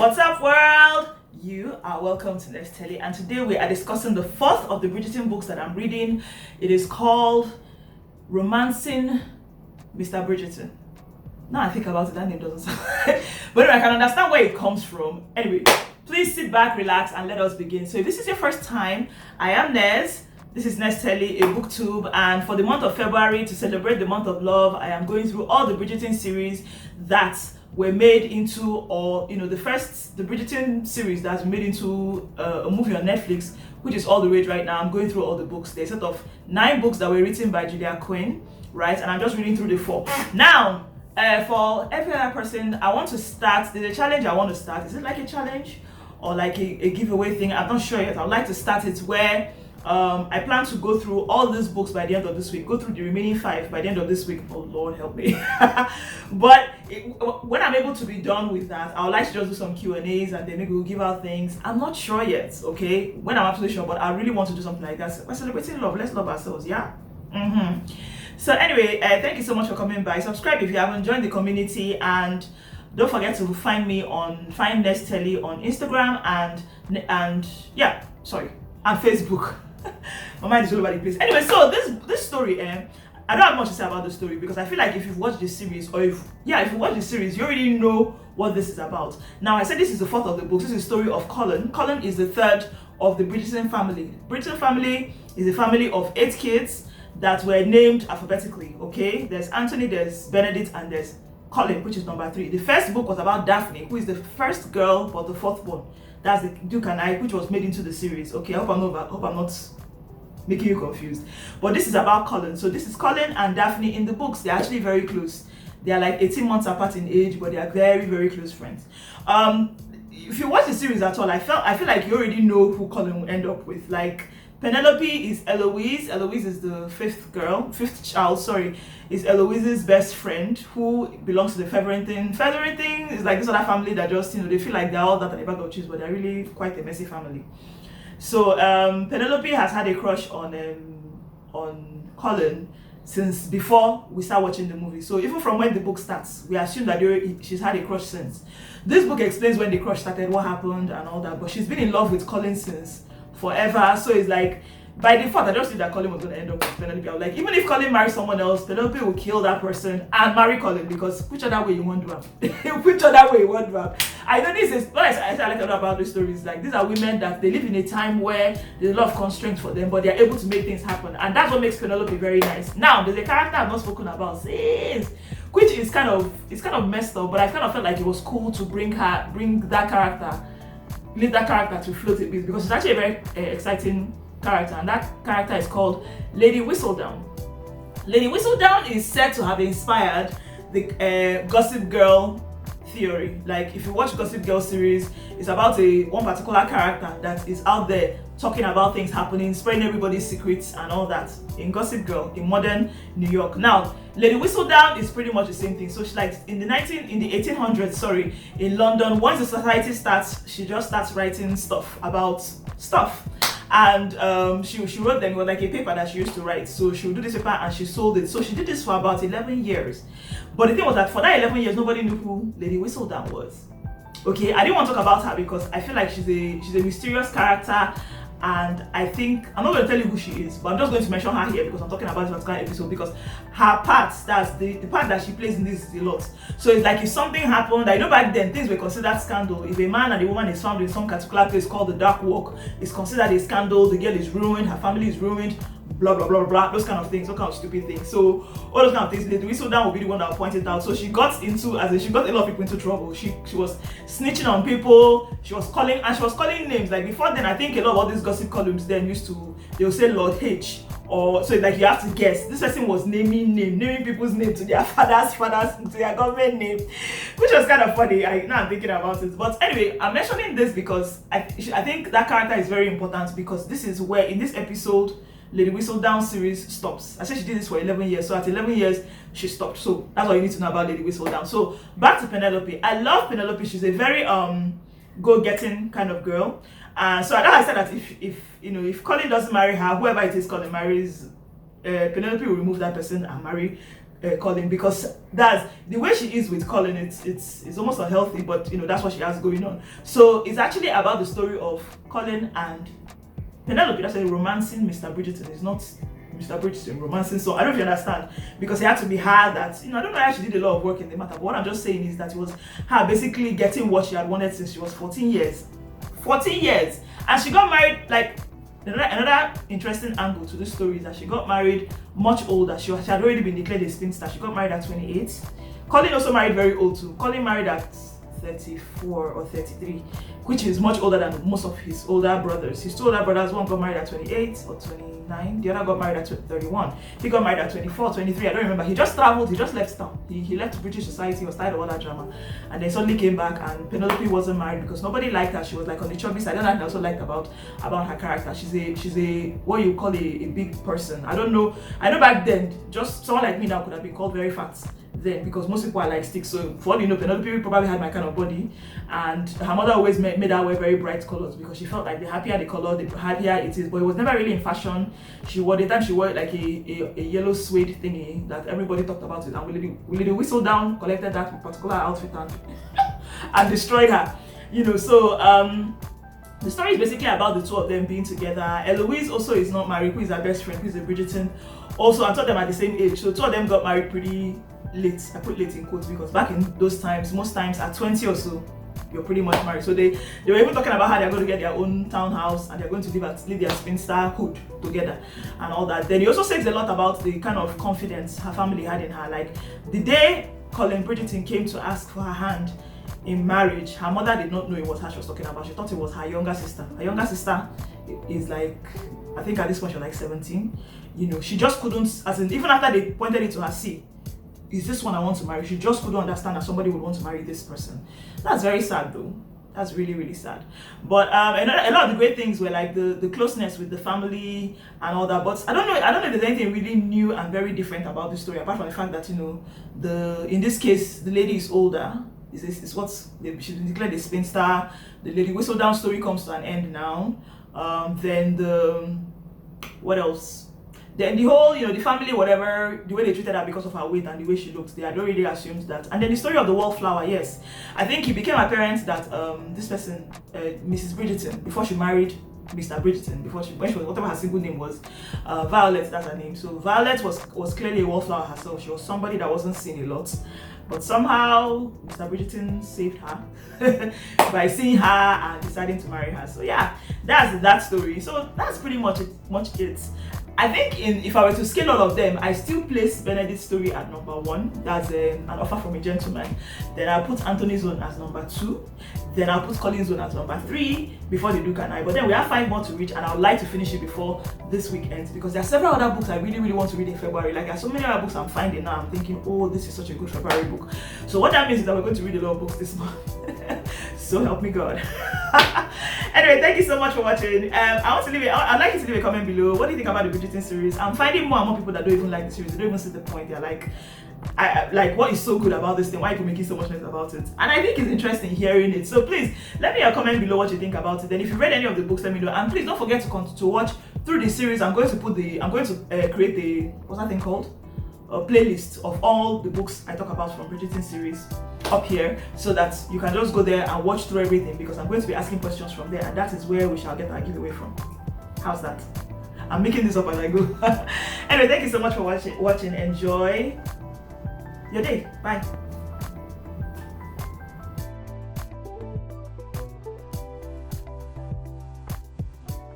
What's up, world? You are welcome to Let's Tell It, and today we are discussing the fourth of the Bridgerton books that I'm reading. It is called Romancing Mr Bridgerton. Now I think about it, that name doesn't sound but anyway, I can understand where it comes from. Anyway, please sit back, relax, and let us begin. So if this is your first time, I am Nez. This is Let's Tell It, a booktube, and for the month of February, to celebrate the month of love, I am going through all the Bridgerton series that were made into, or the Bridgerton series that's made into a movie on Netflix, which is all the rage right now. I'm going through all the books. There's a set of 9 books that were written by Julia Quinn, right? And I'm just reading through the 4. Now, for every other person, I want to start. There's a challenge I want to start. Is it like a challenge or like a giveaway thing? I'm not sure yet. I'd like to start it where I plan to go through all these books by the end of this week, go through the remaining 5 by the end of this week. Oh Lord help me. But when I'm able to be done with that, I would like to just do some Q&As and then maybe we'll give out things. I'm not sure yet, okay, when I'm absolutely sure, but I really want to do something like that. We're celebrating love, let's love ourselves, yeah. So anyway, thank you so much for coming by. Subscribe if you haven't joined the community, and don't forget to find Let's Tell It on Instagram and Facebook. My mind is all over the place. Anyway, so this story, I don't have much to say about the story because I feel like if you've watched the series, or if you watch the series, you already know what this is about. Now, I said this is the 4th of the book. This is the story of Colin. Colin is the 3rd of the Bridgerton family. Bridgerton family is a family of 8 kids that were named alphabetically. Okay, there's Anthony, there's Benedict, and there's Colin, which is number 3. The first book was about Daphne, who is the first girl but the 4th born. That's the Duke and I, which was made into the series. Okay, I hope I'm not making you confused. But this is about Colin. So this is Colin and Daphne. In the books, they're actually very close. They are like 18 months apart in age, but they are very, very close friends. If you watch the series at all, I feel like you already know who Colin will end up with. Like, Penelope is Eloise. Eloise is the 5th child, is Eloise's best friend, who belongs to the Featherington. Featherington is like this other family that just, they feel like they're all that and a bag of cheese, but they're really quite a messy family. So Penelope has had a crush on Colin since before we start watching the movie. So even from when the book starts, we assume that she's had a crush since. This book explains when the crush started, what happened and all that, but she's been in love with Colin since forever. So it's like, by default, I just knew that Colin was going to end up with Penelope. I was like, even if Colin marries someone else, Penelope will kill that person and marry Colin, because which other way you want to have? Which other way you want to have? I know this is what I like a lot about these stories. Like, these are women that they live in a time where there's a lot of constraints for them, but they're able to make things happen, and that's what makes Penelope very nice. Now, there's a character I've not spoken about since, which is kind of messed up, but I kind of felt like it was cool to leave that character to float a bit, because it's actually a very exciting character, and that character is called Lady Whistledown. Lady Whistledown is said to have inspired the Gossip Girl theory. Like, if you watch Gossip Girl series, it's about one particular character that is out there talking about things happening, spreading everybody's secrets and all that in Gossip Girl in modern New York. Now, Lady Whistledown is pretty much the same thing. So she, like, in the 1800s, in London, once the society starts, she just starts writing stuff about stuff. And she wrote them, it was like a paper that she used to write. So she would do this paper and she sold it. So she did this for about 11 years. But the thing was that for that 11 years, nobody knew who Lady Whistledown was. Okay, I didn't want to talk about her because I feel like she's a mysterious character, and I think I'm not going to tell you who she is, but I'm just going to mention her here because I'm talking about this particular episode, because her part, that's the part that she plays in this is a lot. So it's like, if something happened, I know back then things were considered scandal. If a man and a woman is found in some particular place called the Dark Walk, it's considered a scandal. The girl is ruined, her family is ruined, blah blah blah blah, those kind of things, those kind of stupid things. So all those kind of things, Lady Whistledown will be the one that will point it out. So she got a lot of people into trouble. She was snitching on people, she was calling names. Like, before then, I think a lot of all these gossip columns then they'll say Lord H, or so, like, you have to guess. This person was naming people's names to their fathers, to their government name, which was kind of funny. Now I'm thinking about it. But anyway, I'm mentioning this because I think that character is very important, because this is where, in this episode, Lady Whistledown series stops. I said she did this for 11 years, so at 11 years she stopped. So that's all you need to know about Lady Whistledown. So back to Penelope. I love Penelope. She's a very go-getting kind of girl. So I said that if Colin doesn't marry her, whoever it is Colin marries, Penelope will remove that person and marry Colin, because that's the way she is with Colin. It's almost unhealthy, but that's what she has going on. So it's actually about the story of Colin and Penelope. That's a romancing Mr. Bridgerton. It's not Mr. Bridgerton romancing. So I don't know if you understand, because it had to be her that I don't know how she did a lot of work in the matter. But what I'm just saying is that it was her basically getting what she had wanted since she was 14 years. 14 years, and she got married like. Another interesting angle to this story is that she got married much older. She had already been declared a spinster. She got married at 28. Colin also married very old too. Colin married at 34 or 33, which is much older than most of his older brothers. His two older brothers, one got married at 28 or 29, the other got married at 31. He got married at 24, 23, I don't remember. He just traveled, he just left town. He left British society, he was tired of all that drama. And then suddenly came back, and Penelope wasn't married because nobody liked her. She was like on the chubby side. I don't know, I also liked about her character. She's a what you call a big person. I don't know. I know back then, just someone like me now could have been called very fat then, because most people are like sticks. So for all you know, Penelope probably had my kind of body, and her mother always made her wear very bright colors because she felt like the happier the color, the happier it is. But it was never really in fashion. She wore like a yellow suede thingy that everybody talked about it, and Willie the Whistledown collected that particular outfit and destroyed her. So the story is basically about the two of them being together. Eloise also is not married, who is her best friend, who is a Bridgerton. Also, I taught them at the same age. So two of them got married pretty late. I put late in quotes because back in those times, most times at 20 or so, you're pretty much married. So they were even talking about how they're going to get their own townhouse and they're going to live their spinsterhood together and all that. Then he also says a lot about the kind of confidence her family had in her. Like the day Colin Bridgerton came to ask for her hand in marriage, her mother did not know it was her she was talking about. She thought it was her younger sister. Her younger sister is like, I think at this point she was like 17. She just couldn't, as in, even after they pointed it to her, see, is this one I want to marry? She just couldn't understand that somebody would want to marry this person. That's very sad though. That's really, really sad. But a lot of the great things were like the closeness with the family and all that. But I don't know if there's anything really new and very different about this story, apart from the fact that in this case the lady is older. Is what's she's been declared a spinster. The Lady Whistledown story comes to an end now. Then what else? Then the whole, the family, whatever, the way they treated her because of her weight and the way she looked, they had already assumed that. And then the story of the wallflower, yes. I think it became apparent that this person, Mrs. Bridgerton, before she married Mr. Bridgerton, when she was, whatever her single name was, Violet, that's her name. So Violet was clearly a wallflower herself. She was somebody that wasn't seen a lot. But somehow, Mr. Bridgerton saved her by seeing her and deciding to marry her. So yeah, that's that story. So that's pretty much it. I think if I were to scale all of them, I still place Benedict's story at number 1. That's an offer from a gentleman. Then I'll put Anthony's one as number 2. Then I'll put Colin's one as number 3 before the Duke and I. But then we have 5 more to reach, and I would like to finish it before this week ends because there are several other books I really, really want to read in February. Like there are so many other books I'm finding now. I'm thinking, oh, this is such a good February book. So what that means is that we're going to read a lot of books this month. So help me God. Anyway, thank you so much for watching. I'd like you to leave a comment below. What do you think about the Bridgerton series? I'm finding more and more people that don't even like the series. They don't even see the point. They're like, like, what is so good about this thing? Why are people making so much noise about it? And I think it's interesting hearing it. So please let me a comment below what you think about it. Then if you read any of the books, let me know. And please don't forget to watch through the series. I'm going to create a, what's that thing called? A playlist of all the books I talk about from Bridgerton series up here, so that you can just go there and watch through everything, because I'm going to be asking questions from there, and that is where we shall get our giveaway from. How's that? I'm making this up as I go. Anyway, thank you so much for watching. Enjoy your day. Bye.